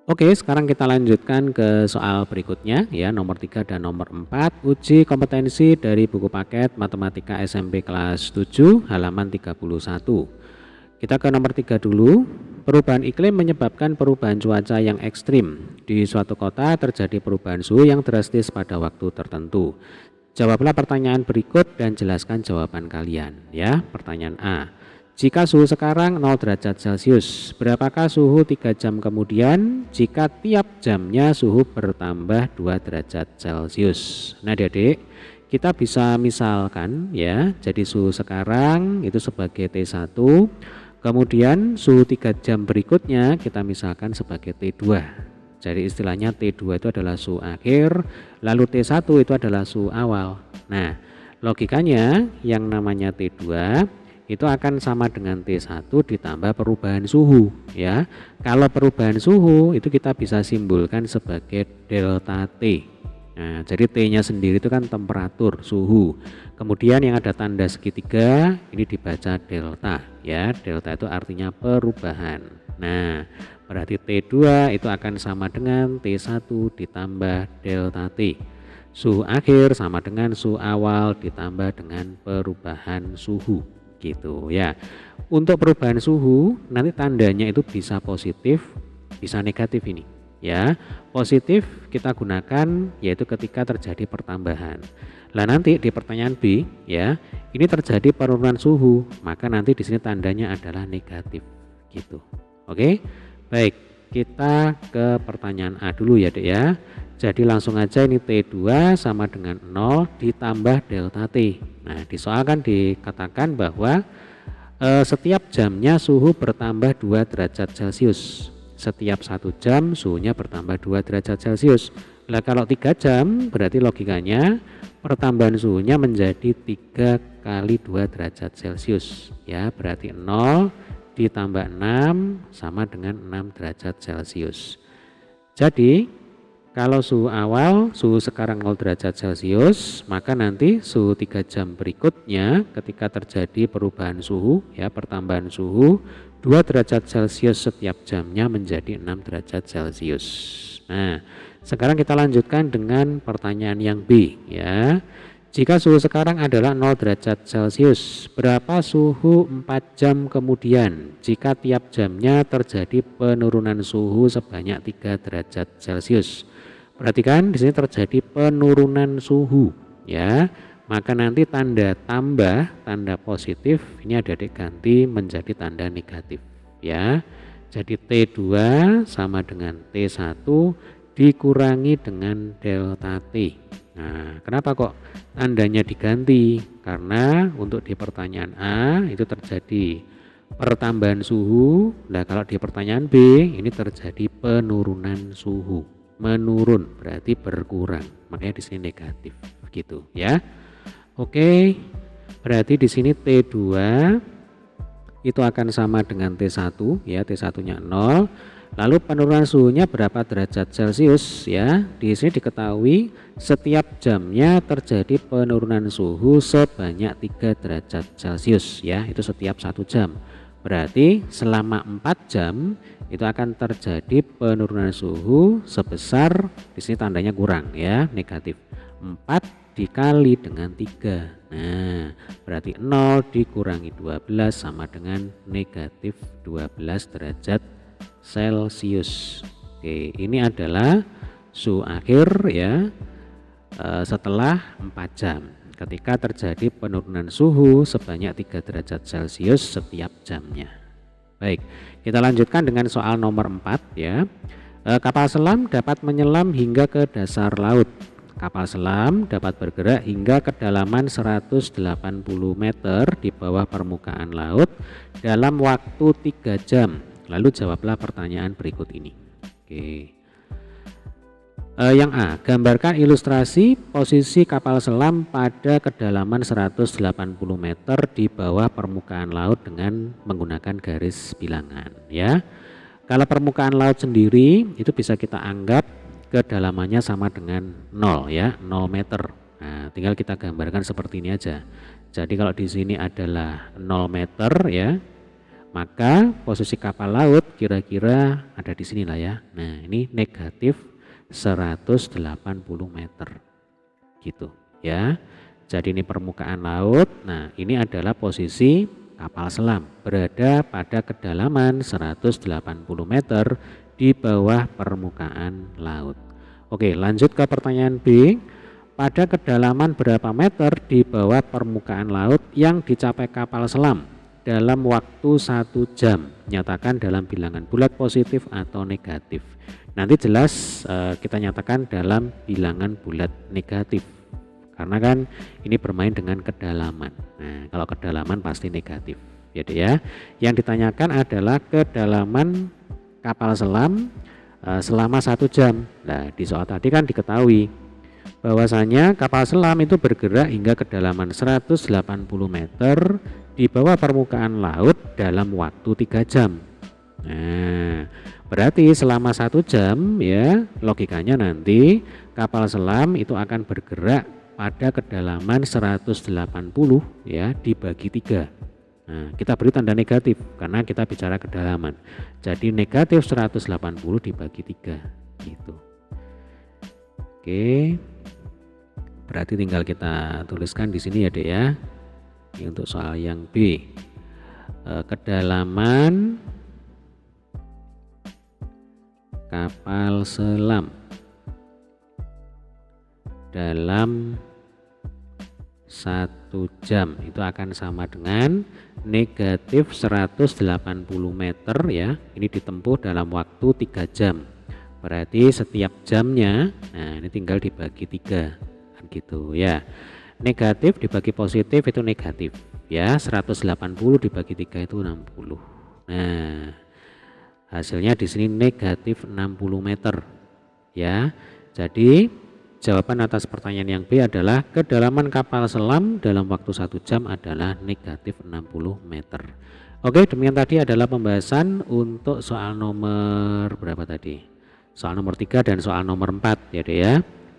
Oke, sekarang kita lanjutkan ke soal berikutnya ya, nomor 3 dan nomor 4, uji kompetensi dari buku paket Matematika SMP kelas 7 halaman 31. Kita ke nomor 3 dulu. Perubahan iklim menyebabkan perubahan cuaca yang ekstrim. Di suatu kota terjadi perubahan suhu yang drastis pada waktu tertentu. Jawablah pertanyaan berikut dan jelaskan jawaban kalian ya. Pertanyaan A. Jika suhu sekarang 0 derajat Celcius, berapakah suhu 3 jam kemudian jika tiap jamnya suhu bertambah 2 derajat Celcius? Nah, Adik-adik, kita bisa misalkan ya, jadi suhu sekarang itu sebagai T1, kemudian suhu 3 jam berikutnya kita misalkan sebagai T2. Jadi istilahnya T2 itu adalah suhu akhir, lalu T1 itu adalah suhu awal. Nah, logikanya yang namanya T2 itu akan sama dengan T1 ditambah perubahan suhu ya. Kalau perubahan suhu itu kita bisa simbolkan sebagai delta T. Nah, jadi T-nya sendiri itu kan temperatur, suhu. Kemudian yang ada tanda segitiga ini dibaca delta ya. Delta itu artinya perubahan. Nah, berarti T2 itu akan sama dengan T1 ditambah delta T. Suhu akhir sama dengan suhu awal ditambah dengan perubahan suhu. Gitu ya. Untuk perubahan suhu nanti tandanya itu bisa positif, bisa negatif ini ya. Positif kita gunakan yaitu ketika terjadi pertambahan. Lah nanti di pertanyaan B ya, ini terjadi penurunan suhu, maka nanti di sini tandanya adalah negatif gitu. Oke. Baik, kita ke pertanyaan A dulu ya, Dek ya. Jadi langsung aja ini T2 sama dengan 0 ditambah delta T. Nah, di soal kan dikatakan bahwa setiap jamnya suhu bertambah 2 derajat Celcius. Setiap 1 jam suhunya bertambah 2 derajat Celcius. Nah, kalau 3 jam berarti logikanya pertambahan suhunya menjadi 3 kali 2 derajat Celcius. Ya, berarti 0 ditambah 6 sama dengan 6 derajat Celcius. Jadi kalau suhu awal, suhu sekarang 0 derajat Celcius, maka nanti suhu 3 jam berikutnya ketika terjadi perubahan suhu, ya pertambahan suhu, 2 derajat Celcius setiap jamnya menjadi 6 derajat Celcius. Nah, sekarang kita lanjutkan dengan pertanyaan yang B, ya. Jika suhu sekarang adalah 0 derajat Celcius, berapa suhu 4 jam kemudian jika tiap jamnya terjadi penurunan suhu sebanyak 3 derajat Celcius? Perhatikan di sini terjadi penurunan suhu ya. Maka nanti tanda tambah, tanda positif ini Adik-adik ganti menjadi tanda negatif ya. Jadi T2 sama dengan T1 dikurangi dengan delta T. Nah, kenapa kok tandanya diganti? Karena untuk di pertanyaan A itu terjadi pertambahan suhu. Nah, kalau di pertanyaan B ini terjadi penurunan suhu. Menurun berarti berkurang, makanya di sini negatif gitu ya. Oke, berarti di sini T2 itu akan sama dengan T1 ya, T1-nya 0. Lalu penurunan suhunya berapa derajat Celcius ya? Di sini diketahui setiap jamnya terjadi penurunan suhu sebanyak 3 derajat Celcius ya, itu setiap 1 jam. Berarti selama 4 jam itu akan terjadi penurunan suhu sebesar, di sini tandanya kurang ya, negatif. 4 dikali dengan 3. Nah, berarti 0 dikurangi 12 sama dengan negatif 12 derajat Celcius. Oke, ini adalah suhu akhir ya setelah 4 jam ketika terjadi penurunan suhu sebanyak 3 derajat Celcius setiap jamnya. Baik, kita lanjutkan dengan soal nomor 4 ya. Kapal selam dapat menyelam hingga ke dasar laut. Kapal selam dapat bergerak hingga kedalaman 180 meter di bawah permukaan laut dalam waktu 3 jam. Lalu jawablah pertanyaan berikut ini. Oke. Yang A, gambarkan ilustrasi posisi kapal selam pada kedalaman 180 meter di bawah permukaan laut dengan menggunakan garis bilangan ya. Kalau permukaan laut sendiri itu bisa kita anggap kedalamannya sama dengan 0 ya, 0 meter. Nah, tinggal kita gambarkan seperti ini aja. Jadi kalau di sini adalah 0 meter ya, Maka posisi kapal laut kira-kira ada di sini lah ya. Nah, ini negatif 180 meter. Gitu ya. Jadi ini permukaan laut. Nah, ini adalah posisi kapal selam berada pada kedalaman 180 meter di bawah permukaan laut. Oke, lanjut ke pertanyaan B. Pada kedalaman berapa meter di bawah permukaan laut yang dicapai kapal selam dalam waktu 1 jam? Nyatakan dalam bilangan bulat positif atau negatif. Nanti jelas kita nyatakan dalam bilangan bulat negatif. Karena kan ini bermain dengan kedalaman. Nah, kalau kedalaman pasti negatif. Jadi ya, yang ditanyakan adalah kedalaman kapal selam selama 1 jam. Nah, di soal tadi kan diketahui bahwasanya kapal selam itu bergerak hingga kedalaman 180 meter di bawah permukaan laut dalam waktu 3 jam. Nah, berarti selama 1 jam ya, logikanya nanti kapal selam itu akan bergerak pada kedalaman 180 ya dibagi 3. Nah, kita beri tanda negatif karena kita bicara kedalaman. Jadi negatif 180 dibagi 3 gitu. Oke. Berarti tinggal kita tuliskan di sini ya, Dek ya. Ini untuk soal yang B. Kedalaman kapal selam dalam 1 jam itu akan sama dengan negatif 180 meter ya. Ini ditempuh dalam waktu 3 jam. Berarti setiap jamnya, nah ini tinggal dibagi 3 kan gitu ya. Negatif dibagi positif itu negatif ya. 180 dibagi 3 itu 60. Nah, hasilnya di sini negatif 60 meter ya. Jadi jawaban atas pertanyaan yang B adalah kedalaman kapal selam dalam waktu 1 jam adalah negatif 60 meter. Oke, demikian tadi adalah pembahasan untuk soal nomor berapa tadi? Soal nomor 3 dan soal nomor 4 ya, Dek ya.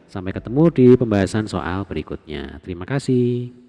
Sampai ketemu di pembahasan soal berikutnya. Terima kasih.